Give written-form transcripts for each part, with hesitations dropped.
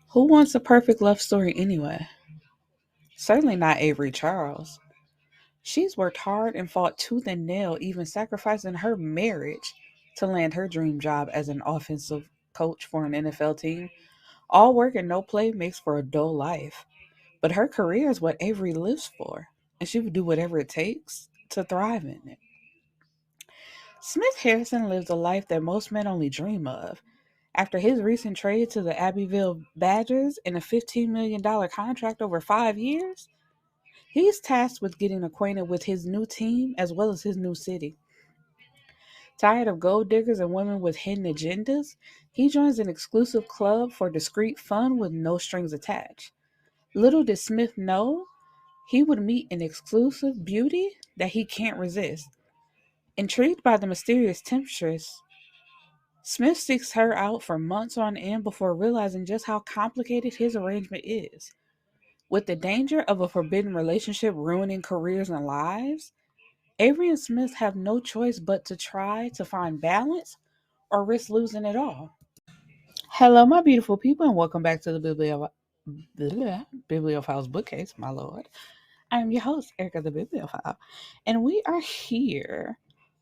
Who wants a perfect love story anyway? Certainly not Avery Charles. She's worked hard and fought tooth and nail, even sacrificing her marriage to land her dream job as an offensive coach for an NFL team. All work and no play makes for a dull life. But her career is what Avery lives for, and she would do whatever it takes to thrive in it. Smith Harrison lives a life that most men only dream of. After his recent trade to the Abbeville Badgers and a $15 million contract over 5 years, he's tasked with getting acquainted with his new team as well as his new city. Tired of gold diggers and women with hidden agendas, he joins an exclusive club for discreet fun with no strings attached. Little did Smith know he would meet an exclusive beauty that he can't resist. Intrigued by the mysterious temptress, Smith seeks her out for months on end before realizing just how complicated his arrangement is. With the danger of a forbidden relationship ruining careers and lives, Avery and Smith have no choice but to try to find balance or risk losing it all. Hello, my beautiful people, and welcome back to the Bibliophile's Bookcase, my lord. I'm your host, Erica the Bibliophile, and we are here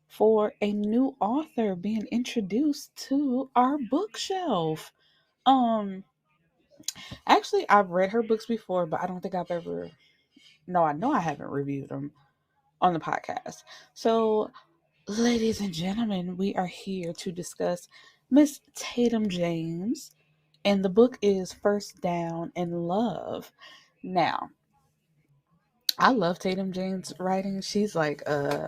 for a new author being introduced to our bookshelf. Um, Actually, I've read her books before, but I don't think I've ever. No, I know I haven't reviewed them on the podcast. So, ladies and gentlemen, we are here to discuss Miss Tatum James, and the book is First Down in Love. Now, I love Tatum James writing. She's like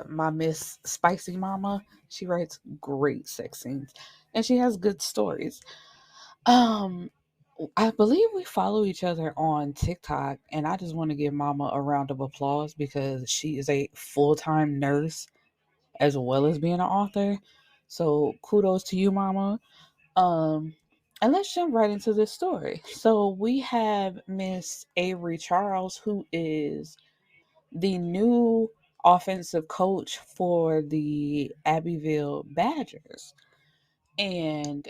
my Miss Spicy Mama. She writes great sex scenes, and she has good stories. Um, I believe we follow each other on TikTok, and I just want to give Mama a round of applause because she is a full time nurse as well as being an author. So kudos to you, Mama. Um, and let's jump right into this story. So we have Miss Avery Charles, who is the new offensive coach for the Abbeville Badgers. And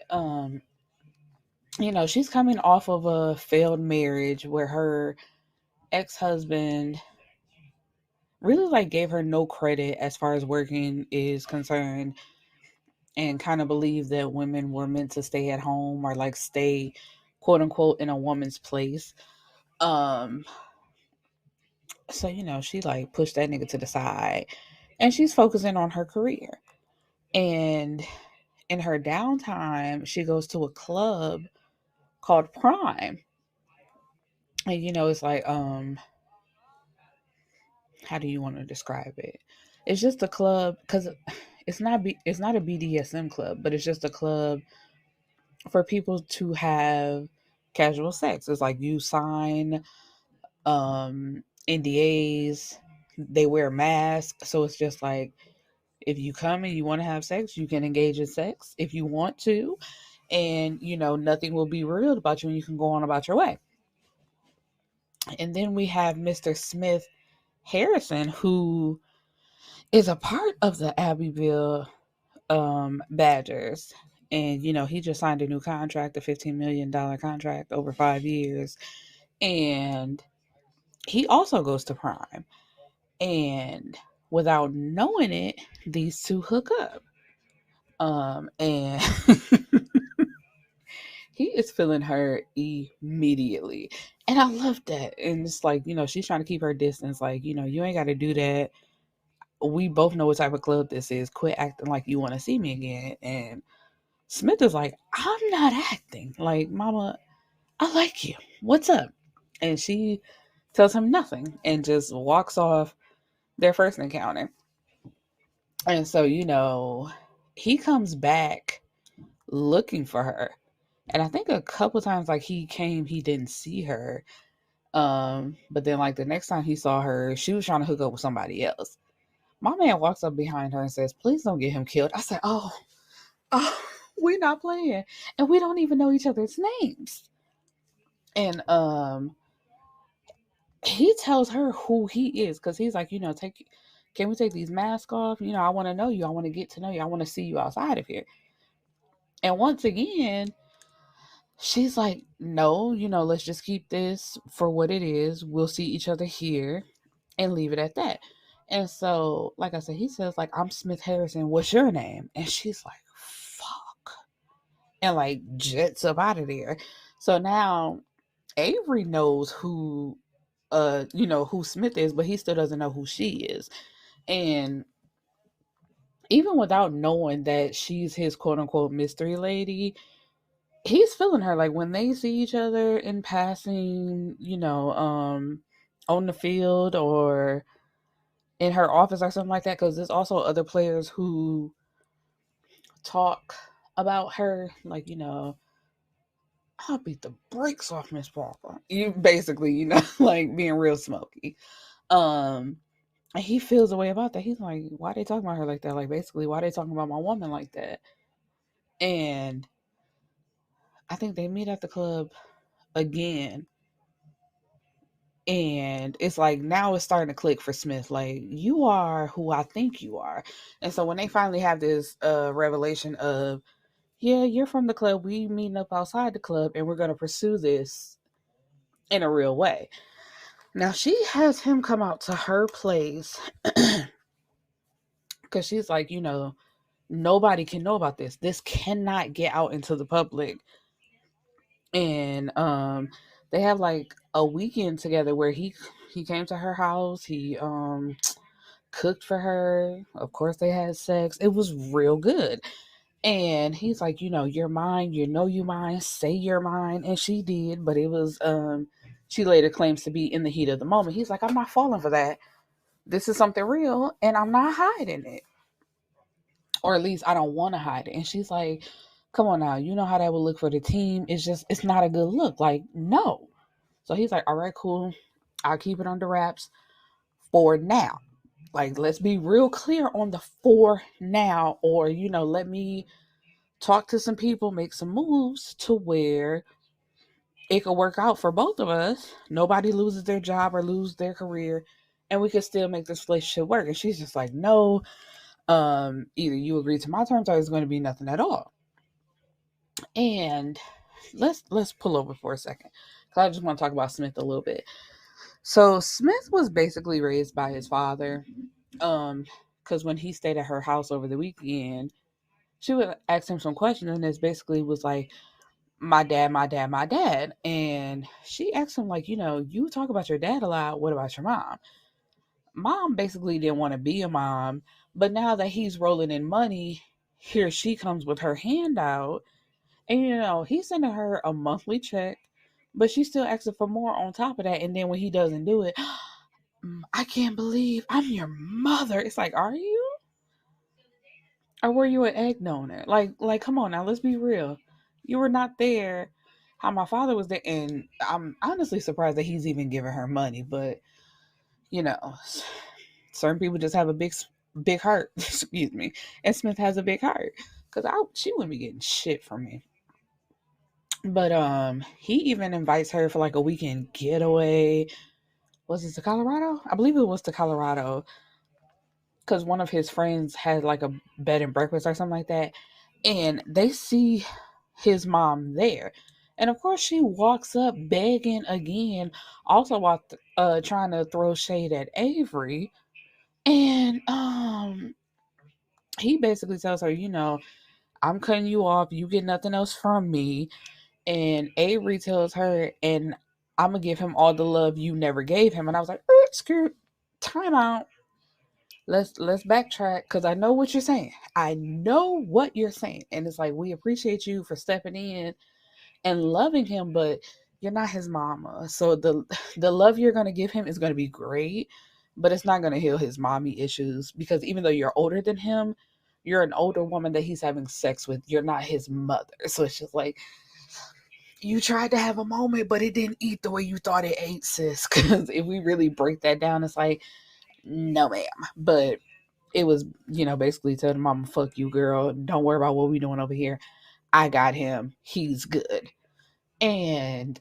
she's coming off of a failed marriage where her ex-husband really like gave her no credit as far as working is concerned and kind of believed that women were meant to stay at home or like stay quote unquote in a woman's place. Um she like pushed that nigga to the side and she's focusing on her career. And in her downtime, she goes to a club called Prime. And it's like how do you want to describe it? It's just a club cuz it's not a BDSM club, but it's just a club for people to have casual sex. It's like you sign NDAs, they wear masks, so it's just like if you come and you want to have sex, you can engage in sex if you want to, and nothing will be revealed about you and you can go on about your way. And then we have Mr. Smith Harrison, who is a part of the Abbeville Badgers. And he just signed a new contract, a $15 million contract over 5 years. And he also goes to Prime. And without knowing it, these two hook up. And he is feeling her immediately. And I love that. And it's like, she's trying to keep her distance. Like, you ain't got to do that. We both know what type of club this is. Quit acting like you want to see me again. And Smith is like, I'm not acting. Like, Mama, I like you. What's up? And she tells him nothing and just walks off their first encounter. And so, he comes back looking for her. And I think a couple times like he came, he didn't see her. But then like the next time he saw her, she was trying to hook up with somebody else. My man walks up behind her and says, "Please don't get him killed." I said, oh, we're not playing. And we don't even know each other's names. And he tells her who he is because he's like, can we take these masks off? I want to know you. I want to get to know you. I want to see you outside of here. And once again, She's like, no, let's just keep this for what it is. We'll see each other here and leave it at that. And so, like I said, he says, like, I'm Smith Harrison. What's your name? And she's like, fuck. And like jets up out of there. So now Avery knows who Smith is, but he still doesn't know who she is. And even without knowing that she's his quote unquote mystery lady, he's feeling her. Like when they see each other in passing, on the field or in her office or something like that. Because there's also other players who talk about her, like, I'll beat the brakes off Miss Parker. You basically, like being real smoky. Um, and he feels a way about that. He's like, why they talking about her like that? Like basically, why they talking about my woman like that? And I think they meet at the club again. And it's like now it's starting to click for Smith. Like, you are who I think you are. And so when they finally have this revelation of, yeah, you're from the club, we meeting up outside the club and we're gonna pursue this in a real way. Now she has him come out to her place because she's like, nobody can know about this. This cannot get out into the public. And they have like a weekend together where he came to her house. He cooked for her. Of course they had sex. It was real good. And he's like, you're mine, you mine, say you're mine. And she did, but it was she later claims to be in the heat of the moment. He's like, I'm not falling for that. This is something real and I'm not hiding it. Or at least I don't want to hide it. And she's like, come on now, you know how that would look for the team. It's not a good look. Like, no. So he's like, all right, cool. I'll keep it under wraps for now. Like, let's be real clear on the for now. Or, let me talk to some people, make some moves to where it could work out for both of us. Nobody loses their job or lose their career. And we could still make this relationship work. And she's just like, no, either you agree to my terms or it's going to be nothing at all. And let's pull over for a second because I just want to talk about Smith a little bit. So Smith was basically raised by his father, because when he stayed at her house over the weekend, she would ask him some questions, and this basically was like, my dad, my dad, my dad. And she asked him, like, you talk about your dad a lot. What about your mom? Mom basically didn't want to be a mom, but now that he's rolling in money, here she comes with her hand out. And he's sending her a monthly check, but she's still asking for more on top of that. And then when he doesn't do it, I can't believe I'm your mother. It's like, are you? Or were you an egg donor? Like, come on now, let's be real. You were not there. How my father was there, and I'm honestly surprised that he's even giving her money. But you know, certain people just have a big heart. Excuse me. And Smith has a big heart because she wouldn't be getting shit from me. But he even invites her for like a weekend getaway. Was it to Colorado? I believe it was to Colorado because one of his friends had like a bed and breakfast or something like that, and they see his mom there. And of course, she walks up begging again, also while trying to throw shade at Avery. And he basically tells her, I'm cutting you off. You get nothing else from me. And Avery tells her, and I'm gonna give him all the love you never gave him. And I was like, screw, time out. Let's backtrack because I know what you're saying. I know what you're saying, and it's like we appreciate you for stepping in and loving him, but you're not his mama. So the love you're gonna give him is gonna be great, but it's not gonna heal his mommy issues because even though you're older than him, you're an older woman that he's having sex with. You're not his mother. So it's just like you tried to have a moment, but it didn't eat the way you thought it ate, sis. Because if we really break that down, it's like, no, ma'am. But it was, basically tell the mama, fuck you, girl. Don't worry about what we doing over here. I got him. He's good. And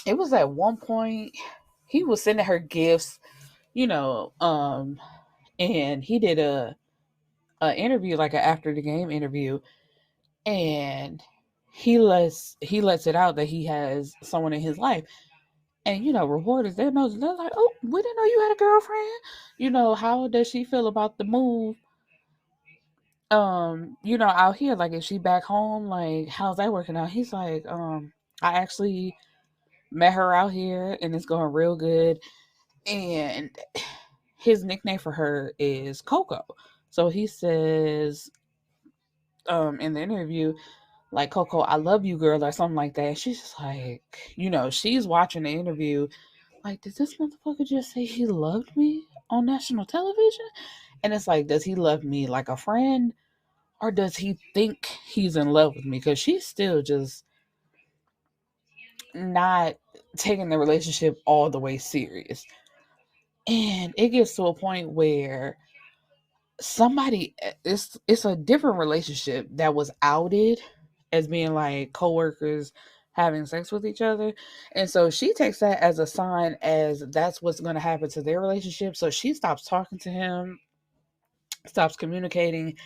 it was at one point he was sending her gifts, and he did a interview, like an after the game interview, and he lets it out that he has someone in his life. And reporters, they're like, oh, we didn't know you had a girlfriend. How does she feel about the move? Out here, like, if she back home, like, how's that working out? He's like, I actually met her out here and it's going real good. And his nickname for her is Coco. So he says, in the interview, like, Coco, I love you, girl, or something like that. And she's just like, she's watching the interview, like, did this motherfucker just say he loved me on national television? And it's like, does he love me like a friend? Or does he think he's in love with me? Because she's still just not taking the relationship all the way serious. And it gets to a point where somebody, it's a different relationship that was outed as being like coworkers having sex with each other. And so she takes that as a sign as that's what's going to happen to their relationship. So she stops talking to him, stops communicating,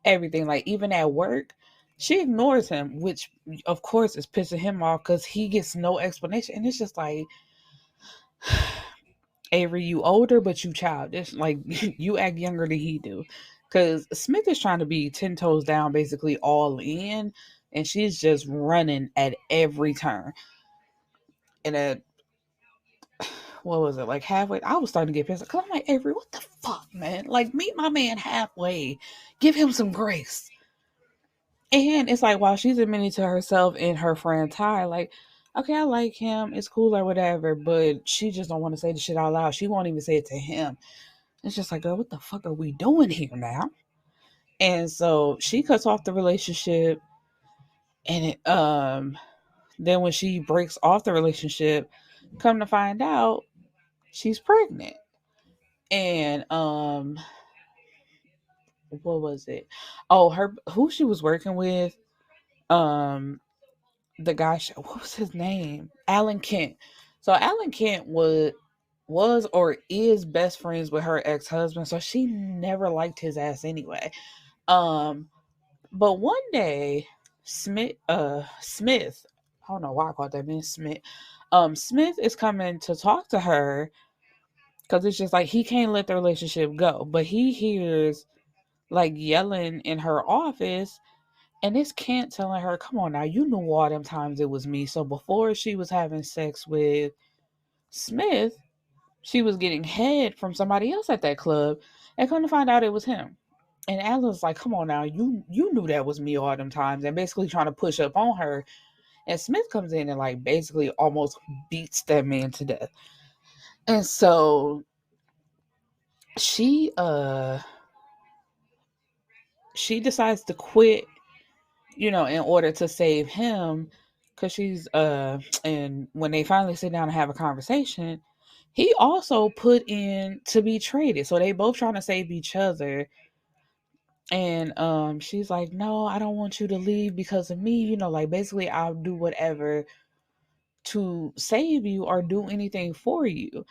everything. Like, even at work, she ignores him, which of course is pissing him off because he gets no explanation. And it's just like, Avery, you older, but you childish. Like, you act younger than he do. Because Smith is trying to be 10 toes down, basically all in, and she's just running at every turn. And at, what was it, like halfway, I was starting to get pissed. Because I'm like, Avery, what the fuck, man? Like, meet my man halfway. Give him some grace. And it's like, while she's admitting to herself and her friend Ty, like, okay, I like him, it's cool or whatever, but she just don't want to say the shit out loud. She won't even say it to him. It's just like, girl, what the fuck are we doing here now? And so she cuts off the relationship, and then when she breaks off the relationship, come to find out, she's pregnant. And what was it? Oh, her who she was working with, um, the guy, what was his name? Alan Kent. So Alan Kent was or is best friends with her ex-husband, so she never liked his ass anyway. Um, but one day, Smith, I don't know why I called that man Smith. Smith is coming to talk to her because it's just like he can't let the relationship go. But he hears like yelling in her office, and it's Kent telling her, "Come on now, you knew all them times it was me." So before she was having sex with Smith, she was getting head from somebody else at that club, and come to find out it was him. And Alan's like, "Come on now, you knew that was me all them times," and basically trying to push up on her. And Smith comes in and like basically almost beats that man to death. And so she she decides to quit, in order to save him, because she's and when they finally sit down and have a conversation, he also put in to be traded. So they both trying to save each other. And she's like, no, I don't want you to leave because of me, like, basically I'll do whatever to save you or do anything for you.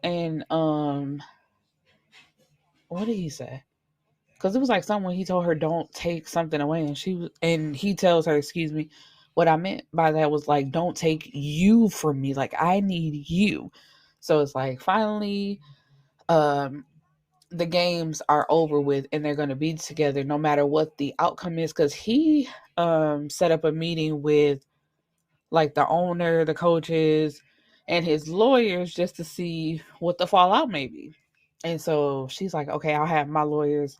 And what did he say? Because it was like someone, he told her don't take something away, and he tells her, excuse me, what I meant by that was like, don't take you from me, like I need you. So it's like, finally, um the games are over with and they're going to be together no matter what the outcome is, because he set up a meeting with like the owner, the coaches, and his lawyers just to see what the fallout may be. And so she's like, okay, I'll have my lawyers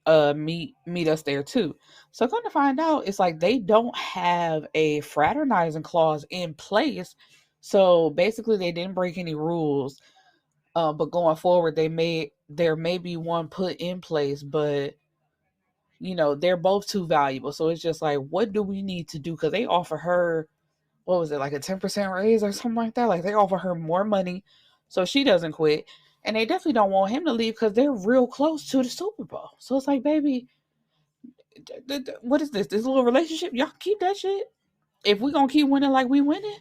meet us there too. So come to find out, it's like they don't have a fraternizing clause in place. So basically they didn't break any rules. But going forward, there may be one put in place, but they're both too valuable. So it's just like, what do we need to do? Because they offer her, what was it, like a 10% raise or something like that? Like, they offer her more money so she doesn't quit. And they definitely don't want him to leave because they're real close to the Super Bowl. So it's like, baby, what is this? This little relationship? Y'all keep that shit. If we gonna keep winning like we winning,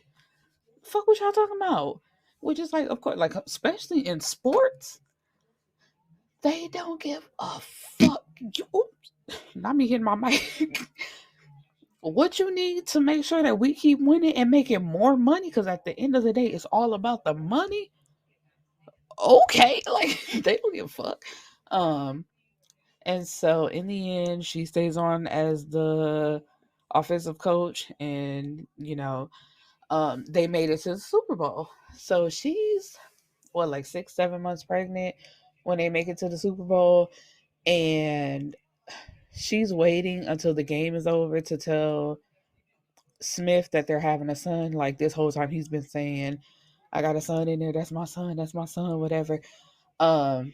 fuck what y'all talking about? Which is like, of course, like, especially in sports, they don't give a fuck. Oops, not me hitting my mic. what you need to make sure that we keep winning and making more money, because at the end of the day, it's all about the money. Okay, like they don't give a fuck. Um, and so in the end, she stays on as the offensive coach, and they made it to the Super Bowl. So she's what, like 6, 7 months pregnant when they make it to the Super Bowl, and she's waiting until the game is over to tell Smith that they're having a son. Like this whole time, he's been saying, "I got a son in there. That's my son. That's my son. Whatever." Um,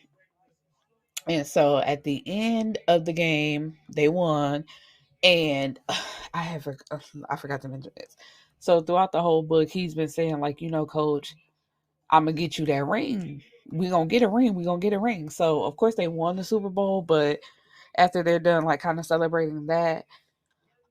and so at the end of the game, they won, and I forgot to mention this. So throughout the whole book, he's been saying like, Coach, I'm gonna get you that ring. We gonna get a ring. We gonna get a ring. So of course they won the Super Bowl, but after they're done, like kind of celebrating that,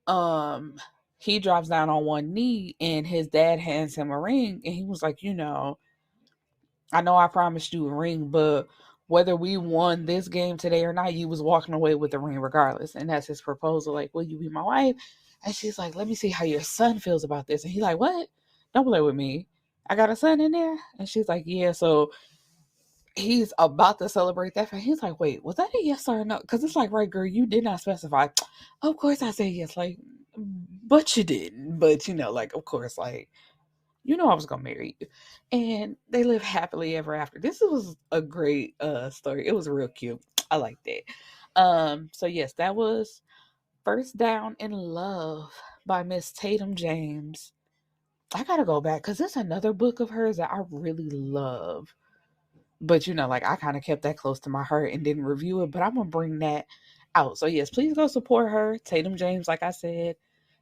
um, he drops down on one knee, and his dad hands him a ring, and he was like, I know I promised you a ring, but whether we won this game today or not, you was walking away with the ring regardless. And that's his proposal. Like, will you be my wife? And she's like, let me see how your son feels about this. And he's like, what? Don't play with me. I got a son in there. And she's like, yeah. So he's about to celebrate that. And he's like, wait, was that a yes or a no? Because it's like, right, girl, you did not specify. Of course I said yes. Like, but you didn't. But, like, of course, like, I was gonna marry you. And they live happily ever after. This was a great story. It was real cute. I liked it. So yes, that was First Down in Love by Miss Tatum James. I gotta go back because there's another book of hers that I really love. But like I kind of kept that close to my heart and didn't review it, but I'm gonna bring that out. So yes, please go support her. Tatum James, like I said,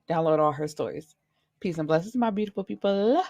download all her stories. Peace and blessings, my beautiful people.